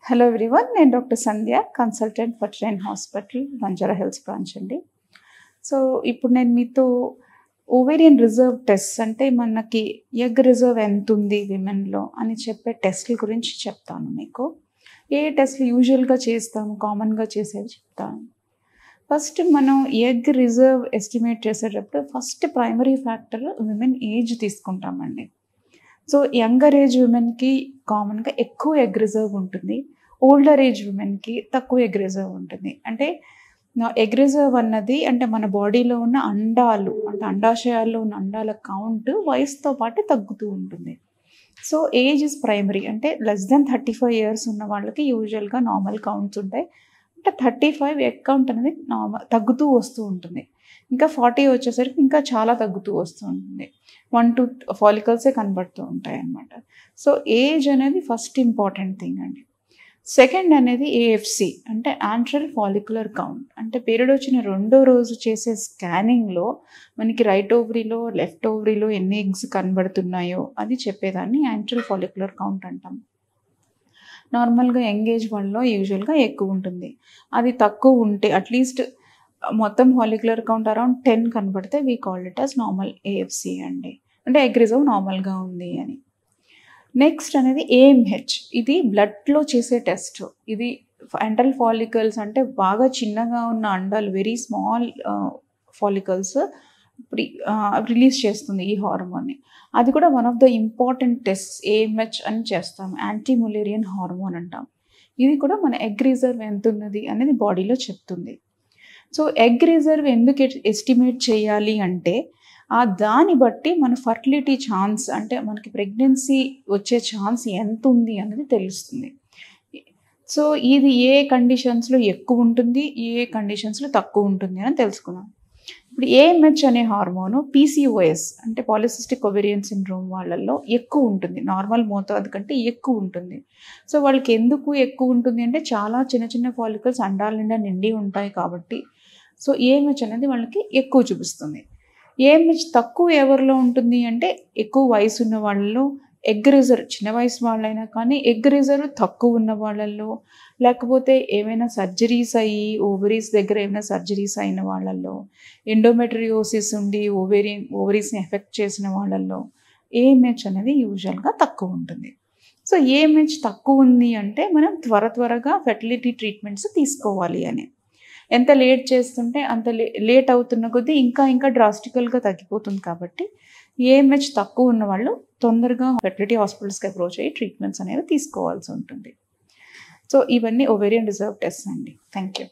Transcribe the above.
Hello everyone, నేను doctor Sandhya, consultant for train hospital Banjara hills branch అండి. So ఇప్పుడు నేను మీతో ఓవేరియన్ రిజర్వ్ టెస్ట్ అంటే మనకి ఎగ్ రిజర్వ్ ఎంత ఉంది విమెన్లో అని చెప్పే టెస్ట్ల గురించి చెప్తాను మీకు. ఏ టెస్ట్లు యూజువల్గా చేస్తాము, కామన్గా చేసేవి చెప్తాను. ఫస్ట్ మనం ఎగ్ రిజర్వ్ ఎస్టిమేట్ చేసేటప్పుడు first primary factor women age తీసుకుంటామండి. సో యంగర్ ఏజ్ విమెన్కి కామన్గా ఎక్కువ ఎగ్ రిజర్వ్ ఉంటుంది. ఓల్డర్ ఏజ్ విమెన్కి తక్కువ ఎగ్ రిజర్వ్ ఉంటుంది. అంటే ఎగ్ రిజర్వ్ అన్నది అంటే మన బాడీలో ఉన్న అండాలు, అంటే అండాశయాల్లో ఉన్న అండాల కౌంట్ వయసుతో పాటు తగ్గుతూ ఉంటుంది. So age is primary. అంటే లెస్ దెన్ 35 ఇయర్స్ ఉన్న వాళ్ళకి యూజువల్గా నార్మల్ కౌంట్స్ ఉంటాయి. అంటే 35 ఎగ్ కౌంట్ అనేది తగ్గుతూ వస్తూ ఉంటుంది. ఇంకా 40 వచ్చేసరికి ఇంకా చాలా తగ్గుతూ వస్తూ ఉంటుంది. 1-2 ఫాలికల్సే కనబడుతూ ఉంటాయి అన్నమాట. సో ఏజ్ అనేది ఫస్ట్ ఇంపార్టెంట్ థింగ్ అండి. సెకండ్ అనేది ఏఎఫ్సి, అంటే యాంట్రల్ ఫాలిక్యులర్ కౌంట్. అంటే పీరియడ్ వచ్చిన రెండో రోజు చేసే స్కానింగ్లో మనకి రైట్ ఓవరీలో, లెఫ్ట్ ఓవరీలో ఎన్ని ఎగ్స్ కనబడుతున్నాయో అది చెప్పేదాన్ని యాంట్రల్ ఫాలిక్యులర్ కౌంట్ అంటాం. నార్మల్గా యంగేజ్ వాళ్ళలో యూజువల్గా ఎక్కువ ఉంటుంది. అది తక్కువ ఉంటే అట్లీస్ట్ మొత్తం ఫాలిక్యులర్ కౌంట్ అరౌండ్ 10 కనబడితే we call it as normal AFC అండి. అంటే ఎగ్ రిజర్వ్ నార్మల్గా ఉంది అని. నెక్స్ట్ అనేది ఏఎంహెచ్. ఇది బ్లడ్లో చేసే టెస్ట్. ఇది యాంట్రల్ ఫాలికల్స్ అంటే బాగా చిన్నగా ఉన్న అండాలు, వెరీ స్మాల్ ఫాలికల్స్ రిలీజ్ చేస్తుంది ఈ హార్మోన్ని. అది కూడా one of the important test AMH అని చేస్తాం. యాంటీ ములేరియన్ హార్మోన్ అంటాం. ఇది కూడా మన ఎగ్ రిజర్వ్ ఎంత ఉన్నది అనేది బాడీలో చెప్తుంది. సో ఎగ్ రిజర్వ్ ఎందుకు ఎస్టిమేట్ చేయాలి అంటే దాన్ని బట్టి మన ఫర్టిలిటీ ఛాన్స్, అంటే మనకి ప్రెగ్నెన్సీ వచ్చే ఛాన్స్ ఎంత ఉంది అనేది తెలుస్తుంది. సో ఇది ఏ కండిషన్స్లో ఎక్కువ ఉంటుంది, ఏ కండిషన్స్లో తక్కువ ఉంటుంది అని తెలుసుకున్నాం. ఇప్పుడు ఏఎంహెచ్ అనే హార్మోను పీసీఓఎస్ అంటే పాలిసిస్టిక్ ఓవేరియన్ సిండ్రోమ్ వాళ్ళల్లో ఎక్కువ ఉంటుంది. నార్మల్ మోతాదు కంటే ఎక్కువ ఉంటుంది. సో వాళ్ళకి ఎందుకు ఎక్కువ ఉంటుంది అంటే చాలా చిన్న చిన్న ఫాలికల్స్ అండాల నిండా నిండి ఉంటాయి కాబట్టి సో ఏఎంహెచ్ అనేది వాళ్ళకి ఎక్కువ చూపిస్తుంది. ఏఎంహెచ్ తక్కువ ఎవరిలో ఉంటుంది అంటే ఎక్కువ వయసు ఉన్న వాళ్ళలో, ఎగ్ రిజర్వ్ చిన్న వయసు వాళ్ళైనా కానీ ఎగ్ రిజర్వ్ తక్కువ ఉన్న వాళ్ళల్లో, లేకపోతే ఏమైనా సర్జరీస్ అయ్యి ఓవరీస్ దగ్గర ఏమైనా సర్జరీస్ అయిన వాళ్ళల్లో, ఎండోమెట్రియోసిస్ ఉండి ఓవరీస్ని ఎఫెక్ట్ చేసిన వాళ్ళల్లో ఏఎంహెచ్ అనేది యూజువల్గా తక్కువ ఉంటుంది. సో ఏఎంహెచ్ తక్కువ ఉంది అంటే మనం త్వరగా ఫెర్టిలిటీ ట్రీట్మెంట్స్ తీసుకోవాలి అని. ఎంత లేట్ చేస్తుంటే అంత లేట్ అవుతున్న కొద్దీ ఇంకా డ్రాస్టికల్గా తగ్గిపోతుంది. కాబట్టి ఏఎంహెచ్ తక్కువ ఉన్న వాళ్ళు తొందరగా ఫెర్టిలిటీ హాస్పిటల్స్కి అప్రోచ్ అయ్యి ట్రీట్మెంట్స్ అనేవి తీసుకోవాల్సి ఉంటుంది. సో ఇవన్నీ ఓవేరియన్ రిజర్వ్ టెస్ట్ అండి. Thank you.